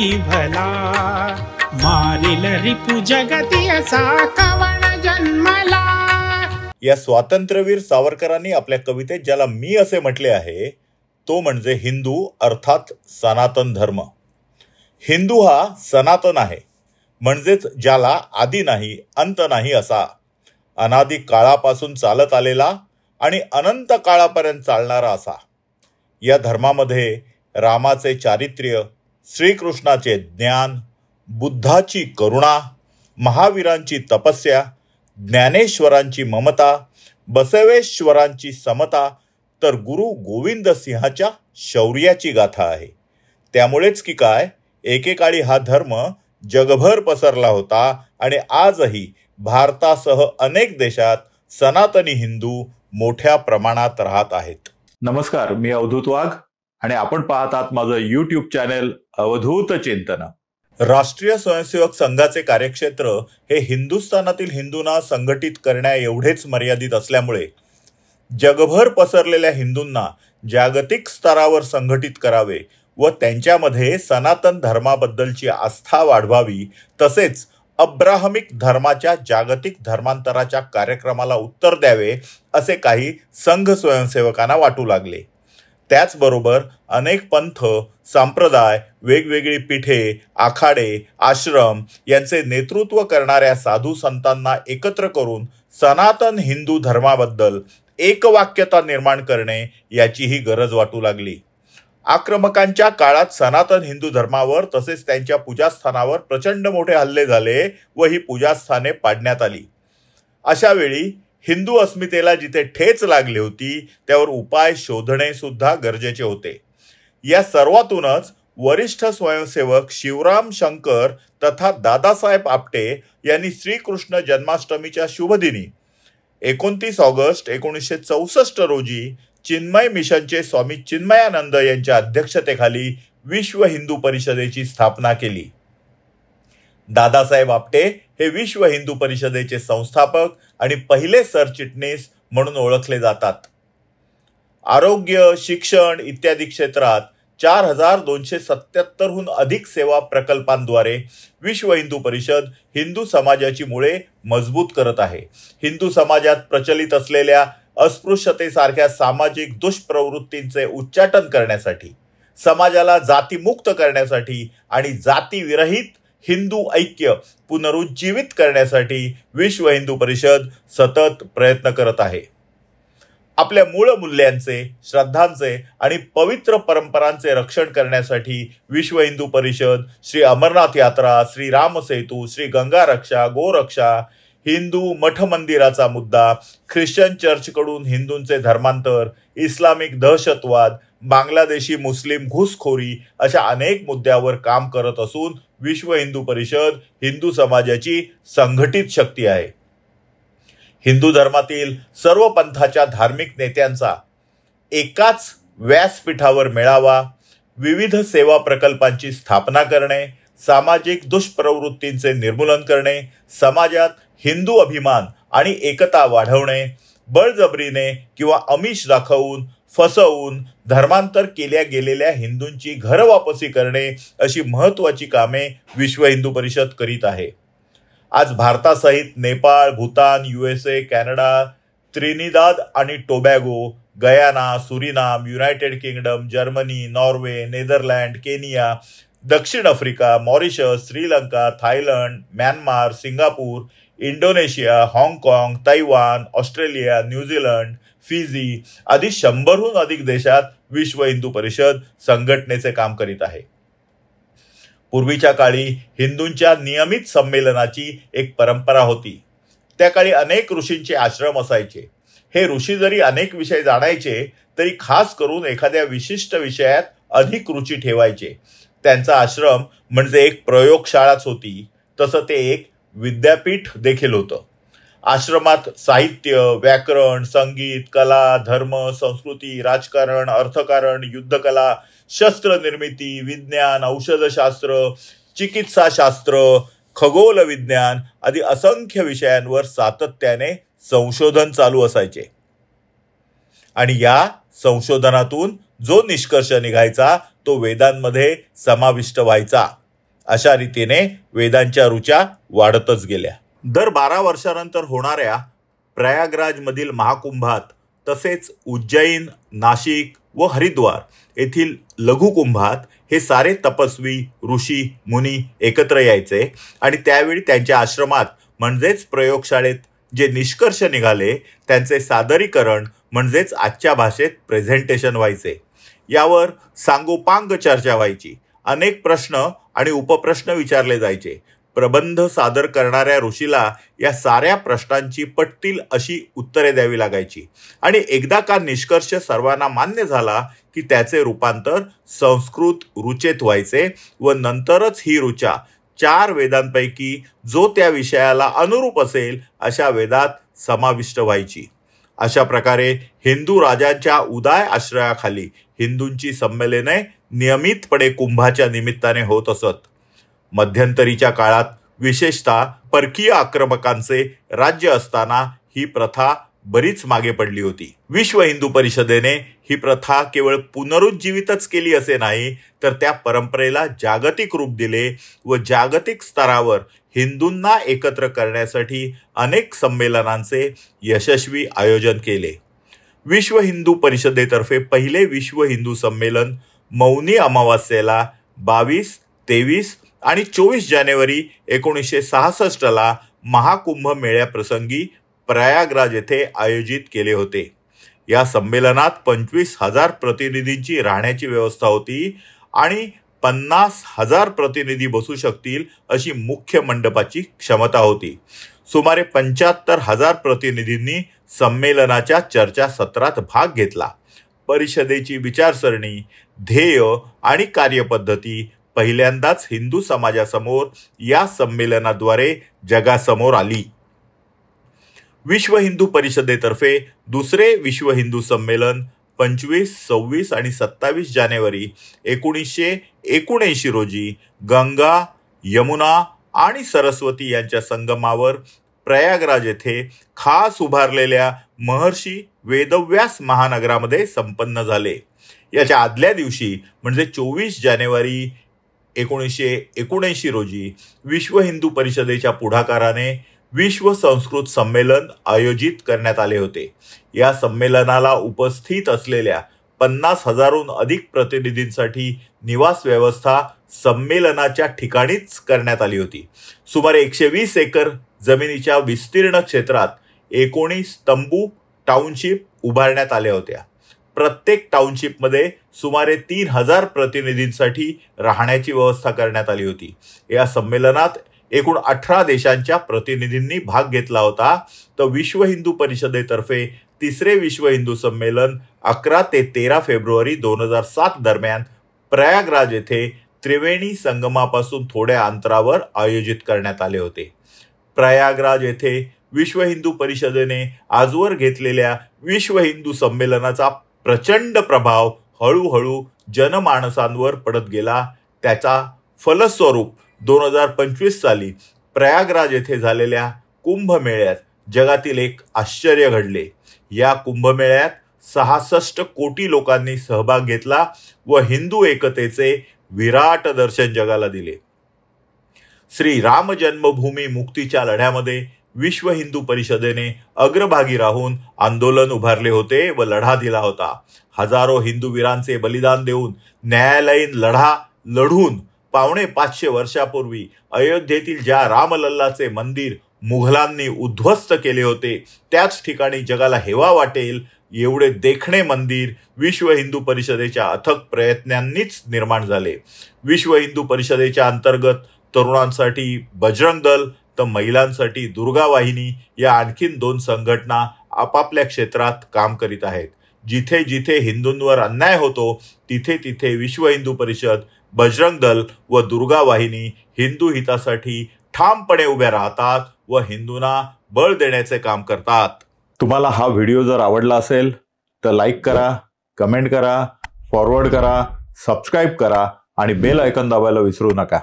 नाही भला, मारिल रिपू जगती असा कवण जन्मला। या स्वातंत्र्यवीर सावरकरांनी आपल्या कवितेत ज्याला मी असे म्हटले आहे तो म्हणजे हिंदू अर्थात सनातन धर्म। हिंदू हा सनातन आहे, म्हणजेच ज्याला आदी नाही अंत नाही असा, अनादी काळापासून चालत आलेला आणि अनंत काळापर्यंत चालणारा असा। या धर्मामध्ये रामाचे चारित्र्य, श्रीकृष्णाचे ज्ञान, बुद्धाची करुणा, महावीरांची तपस्या, ज्ञानेश्वरांची ममता, बसवेश्वरांची समता, तर गुरु गोविंद सिंहाच्या शौर्याची गाथा आहे। त्यामुळेच की काय, एकेकाळी हा धर्म जगभर पसरला होता आणि आजही भारतासह अनेक देशात सनातनी हिंदू मोठ्या प्रमाणात राहत आहेत। नमस्कार, मी अवधूत वाघ आणि आपण पाहत आहात माझं YouTube चॅनेल अवधूत चिंतन। राष्ट्रीय स्वयंसेवक संघाचे कार्यक्षेत्र हे हिंदुस्थानातील हिंदूंना संघटित करण्या एवढेच मर्यादित असल्यामुळे जगभर पसरलेल्या हिंदूंना जागतिक स्तरावर संघटित करावे व त्यांच्यामध्ये सनातन धर्माबद्दलची आस्था वाढवावी, तसेच अब्राहमिक धर्माच्या जागतिक धर्मांतराच्या कार्यक्रमाला उत्तर द्यावे असे काही संघ स्वयंसेवकांना वाटू लागले। त्याचबरोबर अनेक पंथ, संप्रदाय, वेगवेगळी पीठे, आखाडे, आश्रम यांचे नेतृत्व करणाऱ्या साधू संतांना एकत्र करून सनातन हिंदू धर्माबद्दल एकवाक्यता निर्माण करणे याचीही गरज वाटू लागली। आक्रमकांच्या काळात सनातन हिंदू धर्मावर तसेच त्यांच्या पूजास्थानावर प्रचंड मोठे हल्ले झाले व ही पूजास्थाने पाडण्यात आली। अशा वेळी हिंदू अस्मितेला जिथे ठेच लागली होती त्यावर उपाय शोधणे सुद्धा गरजेचे होते। या सर्वातूनच वरिष्ठ स्वयंसेवक शिवराम शंकर तथा दादासाहेब आपटे यांनी श्रीकृष्ण जन्माष्टमीच्या शुभदिनी 29 ऑगस्ट 1964 रोजी चिन्मय मिशनचे स्वामी चिन्मयानंद यांच्या अध्यक्षतेखाली विश्व हिंदू परिषदेची स्थापना केली। दादासाहेब आपटे हे विश्व हिंदू परिषदेचे संस्थापक आणि पहिले सरचिटणीस म्हणून ओळखले जातात। आरोग्य, शिक्षण इत्यादी क्षेत्रात 4277हून अधिक सेवा प्रकल्पांद्वारे विश्व हिंदू परिषद हिंदू समाजाची मुळे मजबूत करत आहे। हिंदू समाजात प्रचलित असलेल्या अस्पृश्यतेसारख्या सामाजिक दुष्प्रवृत्तींचे उच्चाटन करण्यासाठी, समाजाला जातीमुक्त करण्यासाठी आणि जातीविरहित हिंदू ऐक्य पुनरुज्जीवित करण्यासाठी विश्व हिंदू परिषद सतत प्रयत्न करत आहे। आपल्या मूळ मूल्यांचे, श्रद्धांचे आणि पवित्र परंपरांचे रक्षण करण्यासाठी विश्व हिंदू परिषद श्री अमरनाथ यात्रा, श्री राम सेतू, श्री गंगा रक्षा, गोरक्षा, हिंदू मठ मंदिराचा मुद्दा, ख्रिश्चन चर्चकडून हिंदूंचे धर्मांतर, इस्लामिक दहशतवाद, बांगलादेशी मुस्लिम घुसखोरी अशा अनेक मुद्द्यावर काम करत असून विश्व हिंदू परिषद हिंदू समाजाची संघटित शक्ती आहे। हिंदू धर्मातील सर्व पंथाच्या धार्मिक नेत्यांचा एकाच व्यासपीठावर मेळावा, विविध सेवा प्रकल्पांची स्थापना करणे, सामाजिक दुष्प्रवृत्तींचे निर्मूलन करणे, समाजात हिंदू अभिमान आणि एकता वाढवणे, बळजबरीने किंवा आमिष दाखवून, फसवून धर्मांतर केल्या गेलेल्या हिंदूंची घरवापसी करणे अशी महत्त्वाची कामे विश्व हिंदू परिषद करीत आहे। आज भारतासहित Nepal, Bhutan, USA, Canada, Trinidad आणि Tobago, Guyana, Suriname, United Kingdom, Germany, Norway, Netherland, Kenya, दक्षिण Africa, Mauritius, Sri Lanka, Thailand, Myanmar, Singapore, Indonesia, हाँगकाँग, तैवान, ऑस्ट्रेलिया, न्यूझीलंड, फिजी आदी 100हून अधिक देशात विश्व हिंदू परिषद संघटनेचे काम करीत आहे। पूर्वीच्या काळी हिंदूंच्या नियमित संमेलनाची एक परंपरा होती। त्या काळी अनेक ऋषींचे आश्रम असायचे। हे ऋषी जरी अनेक विषय जाणायचे तरी खास करून एखाद्या विशिष्ट विषयात अधिक रुची ठेवायचे। त्यांचा आश्रम म्हणजे एक प्रयोगशाळाच होती, तसं ते एक विद्यापीठ देखील होतं। आश्रमात साहित्य, व्याकरण, संगीत, कला, धर्म, संस्कृती, राजकारण, अर्थकारण, युद्धकला, शस्त्र निर्मिती, विज्ञान, औषधशास्त्र, चिकित्साशास्त्र, खगोल विज्ञान आदी असंख्य विषयांवर सातत्याने संशोधन चालू असायचे। आणि या संशोधनातून जो निष्कर्ष निघायचा तो वेदांमध्ये समाविष्ट व्हायचा। अशा रीतीने वेदांच्या रुचा वाढतच गेल्या. दर 12 वर्षानंतर होणाऱ्या प्रयागराजमधील महाकुंभात तसेच उज्जैन, नाशिक व हरिद्वार येथील लघुकुंभात हे सारे तपस्वी, ऋषी, मुनी एकत्र यायचे आणि त्यावेळी त्यांच्या आश्रमात म्हणजेच प्रयोगशाळेत जे निष्कर्ष निघाले त्यांचे सादरीकरण म्हणजेच आजच्या भाषेत प्रेझेंटेशन व्हायचे. यावर सांगोपांग चर्चा व्हायची. अनेक प्रश्न आणि उपप्रश्न विचारले जायचे. प्रबंध सादर करणाऱ्या ऋषीला या साऱ्या प्रश्नांची पटतील अशी उत्तरे द्यावी लागायची आणि एकदा का निष्कर्ष सर्वांना मान्य झाला की त्याचे रूपांतर संस्कृत रुचेत व्हायचे व नंतरच ही रुचा 4 वेदांपैकी जो त्या विषयाला अनुरूप असेल अशा वेदात समाविष्ट व्हायची. अशा प्रकारे हिंदू राजांच्या उदाय आश्रयाखाली हिंदूंची संमेलने नियमितपणे कुंभाच्या निमित्ताने होत असत. मध्यंतरीच्या काळात विशेषतः परकीय आक्रमकांचे राज्य असताना ही प्रथा बरीच मागे पडली होती. विश्व हिंदू परिषदेने ही प्रथा केवळ पुनरुज्जीवितच केली असे नाही, तर त्या परंपरेला जागतिक रूप दिले व जागतिक स्तरावर हिंदूंना एकत्र करण्यासाठी अनेक संमेलनांचे यशस्वी आयोजन केले. विश्व हिंदू परिषदेतर्फे पहिले विश्व हिंदू संमेलन मौनी अमावास्येला 22, 23 आणि 24 जानेवारी 1966 महाकुंभ मेळ्याप्रसंगी प्रयागराज येथे आयोजित केले होते. या संमेलनात 25,000 प्रतिनिधींची राहण्याची व्यवस्था होती आणि 50,000 प्रतिनिधी बसू शकतील अशी मुख्य मंडपाची क्षमता होती. सुमारे 75,000 प्रतिनिधींनी संमेलनाच्या चर्चासत्रात भाग घेतला. परिषदेची विचारसरणी, ध्येय आणि कार्यपद्धती पहिल्यांदाच हिंदू समाजासमोर या संमेलनाद्वारे जगासमोर आली. विश्व हिंदू परिषदेतर्फे दुसरे विश्व हिंदू संमेलन 25, 26 आणि 27 जानेवारी 1979 रोजी गंगा, यमुना आणि सरस्वती यांच्या संगमावर प्रयागराज येथे खास उभारलेल्या महर्षी वेदव्यास महानगरामध्ये संपन्न झाले. याच्या आदल्या दिवशी म्हणजे 24 जानेवारी 1979 रोजी विश्व हिंदू परिषदेच्या पुढाकाराने विश्व संस्कृत संमेलन आयोजित करण्यात आले होते. या संमेलनाला उपस्थित असलेल्या 50,000हून अधिक प्रतिनिधींसाठी निवास व्यवस्था संमेलनाच्या ठिकाणीच करण्यात आली होती. सुमारे 120 एकर जमिनीच्या विस्तीर्ण क्षेत्रात 19 तंबू टाउनशिप उभारण्यात आल्या होत्या. प्रत्येक टाउनशिपमध्ये सुमारे 3,000 प्रतिनिधींसाठी राहण्याची व्यवस्था करण्यात आली होती. या संमेलनात एकूण 18 देशांच्या प्रतिनिधींनी भाग घेतला होता. तर विश्व हिंदू परिषदेतर्फे तिसरे विश्व हिंदू संमेलन 11 ते 13 फेब्रुवारी 2007 दरम्यान प्रयागराज येथे त्रिवेणी संगमापासून थोड्या अंतरावर आयोजित करण्यात आले होते. प्रयागराज येथे विश्व हिंदू परिषदेने आजवर घेतलेल्या विश्व हिंदू संमेलनाचा प्रचंड प्रभाव हळूहळू जनमानसांवर पडत गेला. त्याचा फलस्वरूप 2025 साली प्रयागराज येथे झालेल्या कुंभमेळ्यात जगातील एक आश्चर्य घडले. या कुंभमेळ्यात 66 कोटी लोकांनी सहभाग घेतला व हिंदू एकतेचे विराट दर्शन जगाला दिले. श्री राम जन्मभूमी मुक्तीच्या लढ्यामध्ये विश्व हिंदू परिषदेने अग्रभागी राहून आंदोलन उभारले होते व लढा दिला होता. हजारो हिंदू वीरांचे बलिदान देऊन न्यायालयीन लढा लढून 550 वर्षापूर्वी अयोध्येतील ज्या रामलल्लाचे मंदिर मुघलांनी उद्ध्वस्त केले होते त्याच ठिकाणी जगाला हेवा वाटेल एवढे देखणे मंदिर विश्व हिंदू परिषदेच्या अथक प्रयत्नांनीच निर्माण झाले. विश्व हिंदू परिषदेच्या अंतर्गत तरुणांसाठी बजरंग दल तर महिलांसाठी दुर्गा वाहिनी या आणखीन 2 संघटना आपापल्या क्षेत्रात काम करीत आहेत. जिथे जिथे हिंदूंवर अन्याय होतो तिथे तिथे विश्व हिंदू परिषद, बजरंग दल व दुर्गा वाहिनी हिंदू हितासाठी ठामपणे उभ्या राहतात व हिंदूंना बळ देण्याचे काम करतात. तुम्हाला हा व्हिडिओ जर आवडला असेल तर लाईक करा, कमेंट करा, फॉरवर्ड करा, सबस्क्राईब करा आणि बेल आयकॉन दाबायला विसरू नका.